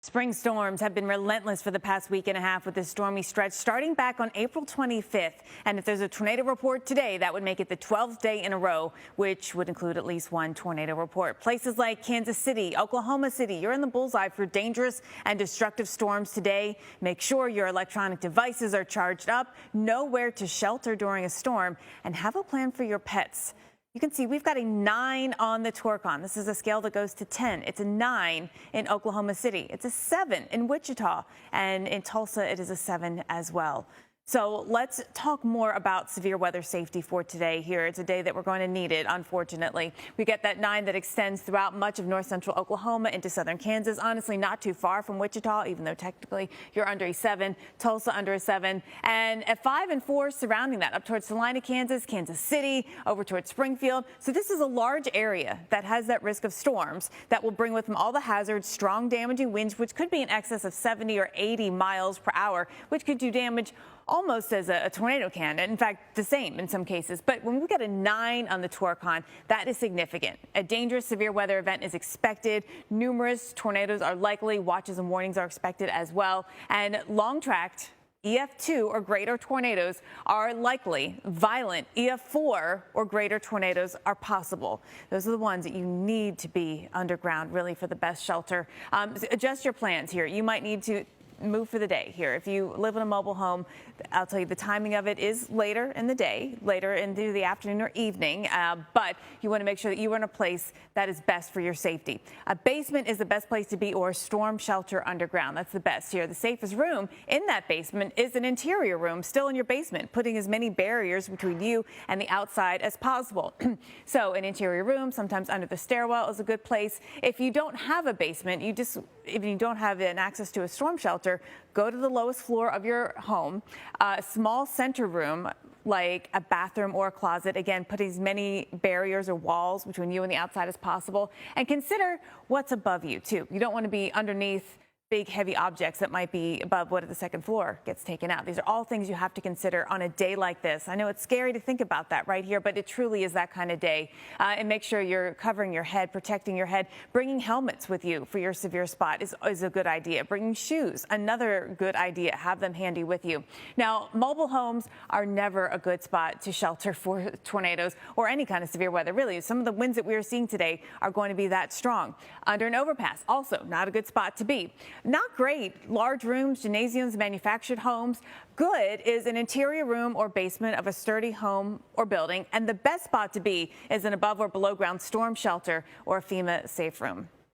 Spring storms have been relentless for the past week and a half with this stormy stretch starting back on April 25th. And if there's a tornado report today, that would make it the 12th day in a row, which would include at least one tornado report. Places like Kansas City, Oklahoma City, you're in the bullseye for dangerous and destructive storms today. Make sure your electronic devices are charged up, know where to shelter during a storm, and have a plan for your pets. You can see we've got a 9 on the Torcon. This is a scale that goes to 10. It's a 9 in Oklahoma City. It's a 7 in Wichita. And in Tulsa, it is a 7 as well. So let's talk more about severe weather safety for today here. It's a day that we're going to need it, unfortunately. We get that 9 that extends throughout much of north central Oklahoma into southern Kansas. Honestly, not too far from Wichita, even though technically you're under a 7. Tulsa under a 7. And a 5 and 4 surrounding that up towards Salina, Kansas, Kansas City, over towards Springfield. So this is a large area that has that risk of storms that will bring with them all the hazards, strong damaging winds, which could be in excess of 70 or 80 miles per hour, which could do damage almost as a tornado can. In fact, the same in some cases. But when we get a 9 on the Torcon, that is significant. A dangerous severe weather event is expected. Numerous tornadoes are likely. Watches and warnings are expected as well. And long-tracked EF2 or greater tornadoes are likely. Violent EF4 or greater tornadoes are possible. Those are the ones that you need to be underground really for the best shelter. Adjust your plans here. You might need to move for the day here. If you live in a mobile home, I'll tell you the timing of it is later in the day, later into the afternoon or evening, but you want to make sure that you are in a place that is best for your safety. A basement is the best place to be, or a storm shelter underground. That's the best here. The safest room in that basement is an interior room still in your basement, putting as many barriers between you and the outside as possible. So an interior room, sometimes under the stairwell, is a good place. If you don't have a basement, if you don't have an access to a storm shelter, go to the lowest floor of your home. A small center room like a bathroom or a closet, again, put as many barriers or walls between you and the outside as possible. And consider what's above you, too. You don't want to be underneath big, heavy objects that might be above what at the second floor gets taken out. These are all things you have to consider on a day like this. I know it's scary to think about that right here, but it truly is that kind of day. And make sure you're covering your head, protecting your head. Bringing helmets with you for your severe spot is a good idea. Bringing shoes, another good idea. Have them handy with you. Now, mobile homes are never a good spot to shelter for tornadoes or any kind of severe weather. Really, some of the winds that we are seeing today are going to be that strong. Under an overpass, also not a good spot to be. Not great. Large rooms, gymnasiums, manufactured homes. Good is an interior room or basement of a sturdy home or building. And the best spot to be is an above or below ground storm shelter or a FEMA safe room.